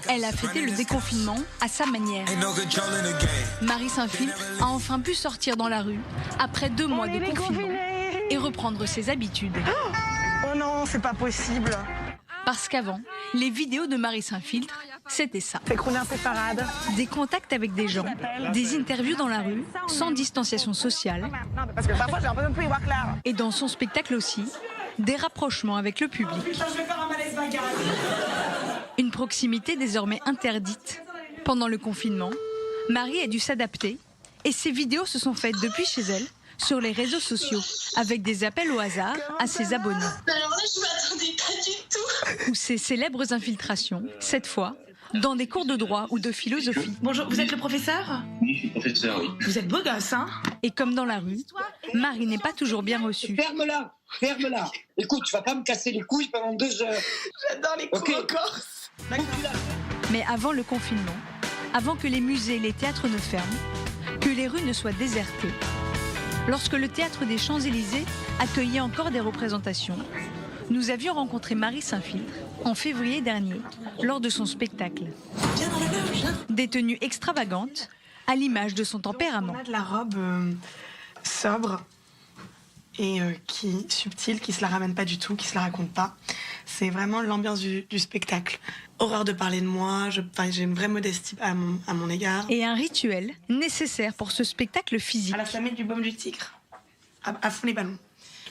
Elle a fêté le déconfinement à sa manière. Marie Saint-Filtre a enfin pu sortir dans la rue après 2 mois de confinement et reprendre ses habitudes. Oh non, c'est pas possible. Parce qu'avant, les vidéos de Marie Saint-Filtre, c'était ça. Fais crooner un peu parade. Des contacts avec des gens, des interviews dans la rue, sans distanciation sociale. Non, parce que parfois j'ai l'impression de plus y voir clair. Et dans son spectacle aussi, des rapprochements avec le public. Putain, je vais faire un malaise bagarre. Une proximité désormais interdite. Pendant le confinement, Marie a dû s'adapter et ses vidéos se sont faites depuis chez elle sur les réseaux sociaux, avec des appels au hasard à ses abonnés. Alors là, je m'attendais pas du tout. Ou ses célèbres infiltrations, cette fois, dans des cours de droit ou de philosophie. Bonjour, vous êtes le professeur ? Oui, je suis professeur, oui. Vous êtes beau gosse, hein ? Et comme dans la rue, Marie n'est pas toujours bien reçue. Ferme-la, ferme-la. Écoute, tu vas pas me casser les couilles pendant 2 heures. J'adore les cours en Corse. Mais avant le confinement, avant que les musées et les théâtres ne ferment, que les rues ne soient désertées, lorsque le théâtre des Champs-Élysées accueillait encore des représentations, nous avions rencontré Marie Saint-Filtre en février dernier, lors de son spectacle. Viens dans la loge, hein. Des tenues extravagantes, à l'image de son tempérament. On a de la robe sobre et subtile, qui se la ramène pas du tout, qui se la raconte pas. C'est vraiment l'ambiance du spectacle. Horreur de parler de moi, j'ai une vraie modestie à mon égard. Et un rituel nécessaire pour ce spectacle physique. À la famille du baume du tigre, à fond les ballons.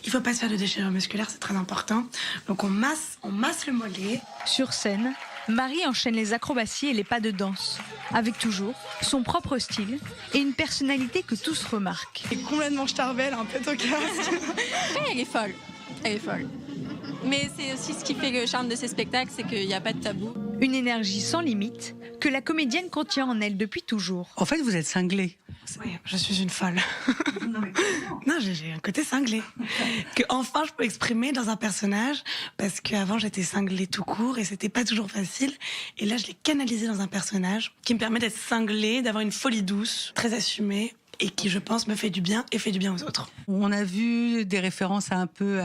Il faut pas se faire de déchirure musculaire, c'est très important. Donc on masse le mollet. Sur scène, Marie enchaîne les acrobaties et les pas de danse, avec toujours son propre style et une personnalité que tous remarquent. Et complètement starbelle, un peu tocasse. Elle est folle. Elle est folle. Mais c'est aussi ce qui fait le charme de ces spectacles, c'est qu'il n'y a pas de tabou. Une énergie sans limite que la comédienne contient en elle depuis toujours. En fait, vous êtes cinglée. Oui, je suis une folle. Non, j'ai un côté cinglé. Que enfin je peux exprimer dans un personnage, parce qu'avant j'étais cinglée tout court et c'était pas toujours facile. Et là, je l'ai canalisé dans un personnage qui me permet d'être cinglée, d'avoir une folie douce, très assumée, et qui, je pense, me fait du bien et fait du bien aux autres. On a vu des références un peu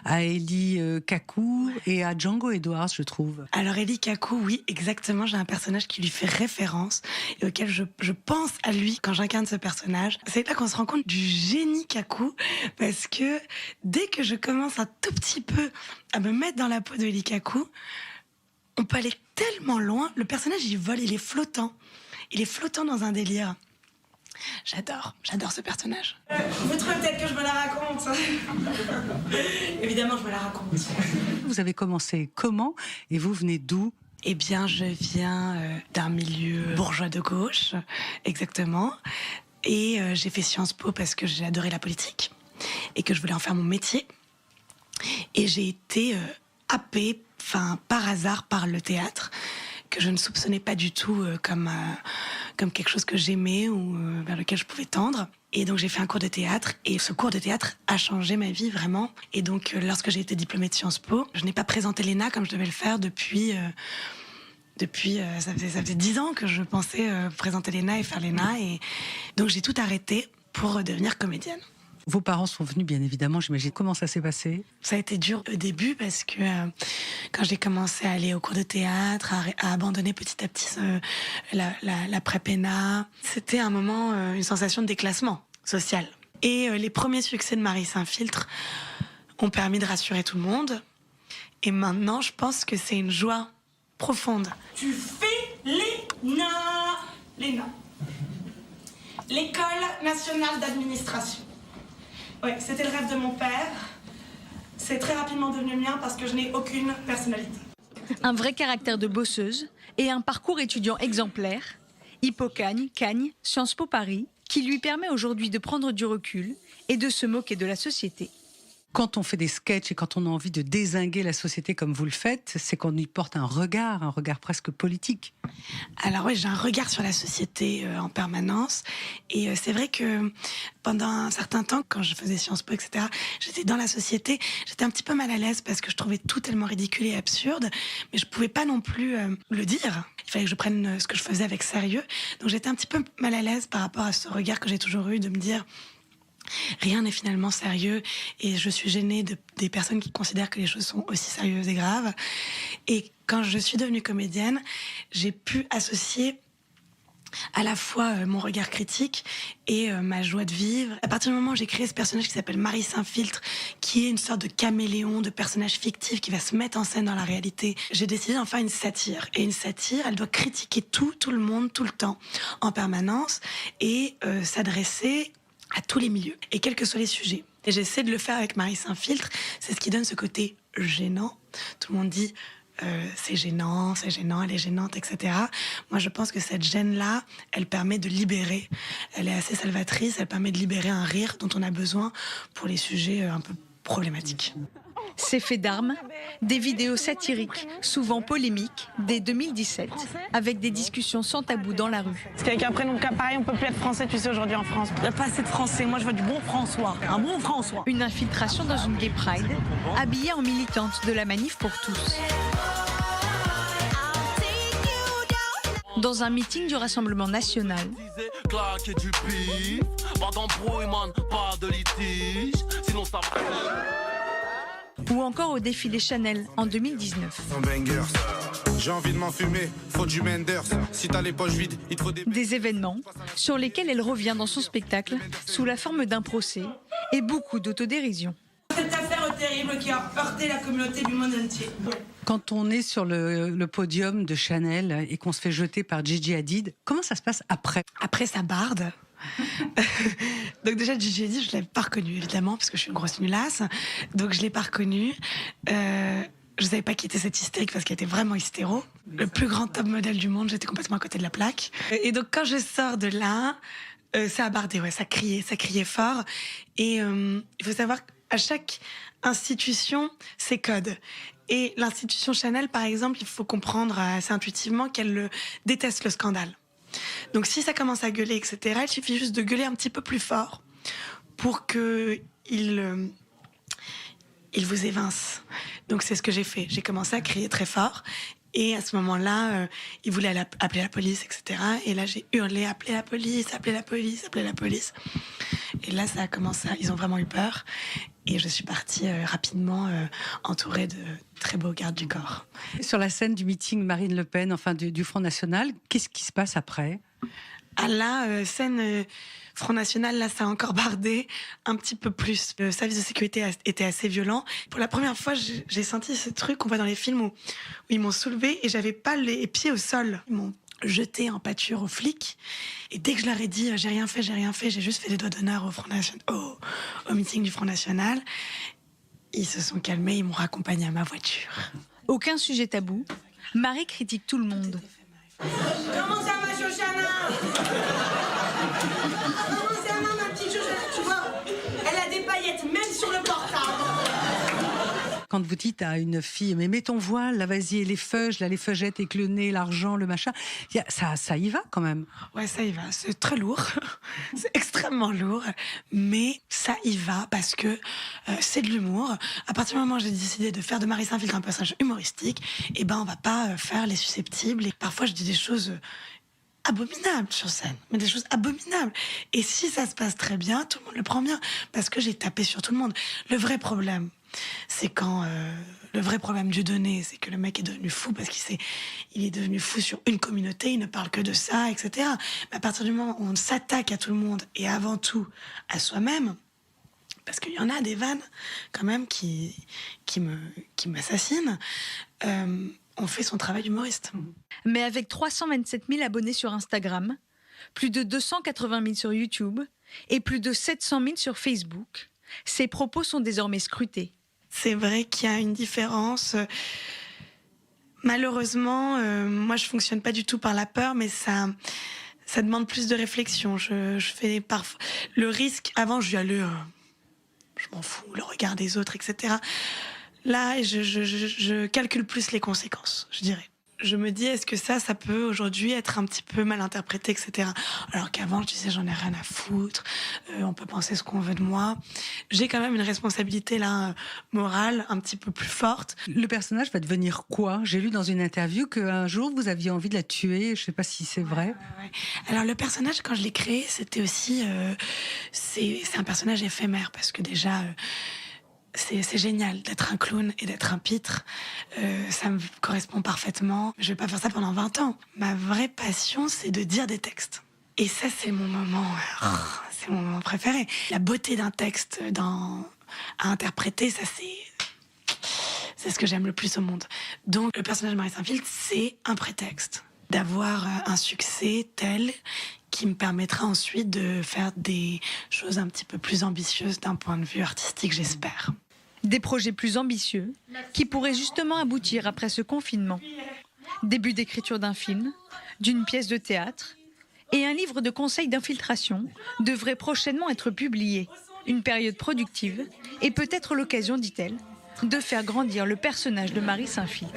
à Eli Kaku et à Django Edwards, je trouve. Alors Eli Kaku, oui, exactement, j'ai un personnage qui lui fait référence et auquel je pense à lui quand j'incarne ce personnage. C'est là qu'on se rend compte du génie Kaku, parce que dès que je commence un tout petit peu à me mettre dans la peau de Eli Kaku, on peut aller tellement loin. Le personnage, il vole, il est flottant. Il est flottant dans un délire. J'adore ce personnage. Vous trouvez peut-être que je me la raconte. Évidemment, je me la raconte. Vous avez commencé comment et vous venez d'où ? Eh bien, je viens d'un milieu bourgeois de gauche, exactement. Et j'ai fait Sciences Po parce que j'ai adoré la politique et que je voulais en faire mon métier. Et j'ai été happée, par hasard, par le théâtre, que je ne soupçonnais pas du tout comme quelque chose que j'aimais ou vers lequel je pouvais tendre. Et donc j'ai fait un cours de théâtre, et ce cours de théâtre a changé ma vie vraiment. Et donc lorsque j'ai été diplômée de Sciences Po, je n'ai pas présenté l'ENA comme je devais le faire depuis ça faisait 10 ans que je pensais présenter l'ENA et faire l'ENA. Et donc j'ai tout arrêté pour devenir comédienne. Vos parents sont venus, bien évidemment, j'imagine. Comment ça s'est passé ? Ça a été dur au début parce que quand j'ai commencé à aller au cours de théâtre, à abandonner petit à petit la pré-péna, c'était un moment, une sensation de déclassement social. Et les premiers succès de Marie Saint-Filtre ont permis de rassurer tout le monde. Et maintenant, je pense que c'est une joie profonde. Tu fais l'ENA. L'ENA. L'École nationale d'administration. Oui, c'était le rêve de mon père. C'est très rapidement devenu le mien parce que je n'ai aucune personnalité. Un vrai caractère de bosseuse et un parcours étudiant exemplaire. Hippocagne, Cagne, Sciences Po Paris, qui lui permet aujourd'hui de prendre du recul et de se moquer de la société. Quand on fait des sketchs et quand on a envie de dézinguer la société comme vous le faites, c'est qu'on y porte un regard presque politique. Alors oui, j'ai un regard sur la société en permanence. Et c'est vrai que pendant un certain temps, quand je faisais Sciences Po, etc., j'étais dans la société, j'étais un petit peu mal à l'aise parce que je trouvais tout tellement ridicule et absurde, mais je pouvais pas non plus le dire. Il fallait que je prenne ce que je faisais avec sérieux. Donc j'étais un petit peu mal à l'aise par rapport à ce regard que j'ai toujours eu de me dire... Rien n'est finalement sérieux et je suis gênée des personnes qui considèrent que les choses sont aussi sérieuses et graves. Et quand je suis devenue comédienne, j'ai pu associer à la fois mon regard critique et ma joie de vivre. À partir du moment où j'ai créé ce personnage qui s'appelle Marie Saint-Filtre, qui est une sorte de caméléon, de personnage fictif qui va se mettre en scène dans la réalité, j'ai décidé d'en faire une satire. Et une satire, elle doit critiquer tout le monde, tout le temps, en permanence, et s'adresser à tous les milieux, et quels que soient les sujets. Et j'essaie de le faire avec Marie Saint-Filtre, c'est ce qui donne ce côté gênant. Tout le monde dit c'est gênant, elle est gênante, etc. Moi, je pense que cette gêne-là, elle permet de libérer. Elle est assez salvatrice, elle permet de libérer un rire dont on a besoin pour les sujets un peu problématiques. Ces faits d'armes, des vidéos satiriques, souvent polémiques, dès 2017, avec des discussions sans tabou dans la rue. Parce qu'avec un prénom pareil, on peut plus être français, tu sais, aujourd'hui en France. Il n'y a pas assez de français, moi je veux du bon François, un bon François. Une infiltration dans une gay pride, habillée en militante de la manif pour tous. Dans un meeting du Rassemblement national, ou encore au défilé Chanel en 2019. J'ai envie de m'enfumer, faut du Menders. Si t'as les poches vides, il te faut des événements sur lesquels elle revient dans son spectacle sous la forme d'un procès et beaucoup d'autodérision. Cette affaire terrible qui a heurté la communauté du monde entier. Quand on est sur le podium de Chanel et qu'on se fait jeter par Gigi Hadid, comment ça se passe après ? Après sa barde. Donc déjà Gigi Hadid, je l'avais pas reconnu évidemment parce que je suis une grosse nulasse. Donc je l'ai pas reconnu. Je savais pas qui était cette hystérique parce qu'elle était vraiment hystéro. Le plus grand top modèle du monde, j'étais complètement à côté de la plaque. Et donc quand je sors de là, ça a bardé, ouais, ça criait fort. Et il faut savoir qu'à chaque institution, ses codes. Et l'institution Chanel, par exemple, il faut comprendre assez intuitivement qu'elle déteste le scandale. Donc si ça commence à gueuler, etc., il suffit juste de gueuler un petit peu plus fort pour que il vous évince. Donc c'est ce que j'ai fait. J'ai commencé à crier très fort. Et à ce moment-là, il voulait appeler la police, etc. Et là, j'ai hurlé, appelez la police, appelez la police, appelez la police. Et là, ça a commencé, ils ont vraiment eu peur. Et je suis partie rapidement entourée de très beaux gardes du corps. Sur la scène du meeting Marine Le Pen, enfin du Front National, qu'est-ce qui se passe après ? À la scène Front National, là, ça a encore bardé un petit peu plus. Le service de sécurité était assez violent. Pour la première fois, j'ai senti ce truc qu'on voit dans les films où ils m'ont soulevé et j'avais pas les pieds au sol. Ils m'ont jeté en pâture aux flics. Et dès que je leur ai dit j'ai rien fait, j'ai juste fait des doigts d'honneur au meeting du Front National, ils se sont calmés, ils m'ont raccompagné à ma voiture. Aucun sujet tabou. Marie critique tout le monde. Comment ça, ma Shoshana? Comment ça, ma petite Shoshana? Tu vois, elle a des paillettes, même sur le portable. Quand vous dites à une fille, mais mets ton voile, là, vas-y, et les feuges, là, les feugettes avec le nez, l'argent, le machin, ça y va quand même. Ouais, ça y va. C'est très lourd. C'est extrêmement lourd. Mais ça y va parce que c'est de l'humour. À partir du moment où j'ai décidé de faire de Marie Saint-Filtre un personnage humoristique, eh ben, on va pas faire les susceptibles. Et parfois, je dis des choses abominables sur scène, mais des choses abominables. Et si ça se passe très bien, tout le monde le prend bien parce que j'ai tapé sur tout le monde. Le vrai problème, c'est quand le vrai problème du donné, c'est que le mec est devenu fou parce il est devenu fou sur une communauté, il ne parle que de ça, etc. Mais à partir du moment où on s'attaque à tout le monde et avant tout à soi-même, parce qu'il y en a des vannes quand même qui m'assassinent, on fait son travail d'humoriste. Mais avec 327 000 abonnés sur Instagram, plus de 280 000 sur YouTube et plus de 700 000 sur Facebook, ses propos sont désormais scrutés. C'est vrai qu'il y a une différence. Malheureusement, moi je fonctionne pas du tout par la peur, mais ça demande plus de réflexion. Je fais parfois le risque. Avant, je m'en fous, le regard des autres, etc. Là, je calcule plus les conséquences, je dirais. je me dis, est-ce que ça peut aujourd'hui être un petit peu mal interprété, etc. Alors qu'avant, je disais, j'en ai rien à foutre, on peut penser ce qu'on veut de moi. J'ai quand même une responsabilité là, morale, un petit peu plus forte. Le personnage va devenir quoi? J'ai lu dans une interview qu'un jour, vous aviez envie de la tuer. Je sais pas si c'est vrai. Ouais. Alors le personnage, quand je l'ai créé, c'était aussi... c'est un personnage éphémère, parce que déjà... C'est génial d'être un clown et d'être un pitre. Ça me correspond parfaitement. Je vais pas faire ça pendant 20 ans. Ma vraie passion, c'est de dire des textes. Et ça, c'est mon moment, c'est mon moment préféré. La beauté d'un texte à interpréter, ça c'est ce que j'aime le plus au monde. Donc le personnage de Marie Saint-Phil, c'est un prétexte d'avoir un succès tel qui me permettra ensuite de faire des choses un petit peu plus ambitieuses d'un point de vue artistique, j'espère. Des projets plus ambitieux qui pourraient justement aboutir après ce confinement. Début d'écriture d'un film, d'une pièce de théâtre et un livre de conseils d'infiltration devrait prochainement être publié. Une période productive et peut-être l'occasion, dit-elle, de faire grandir le personnage de Marie Saint-Phil.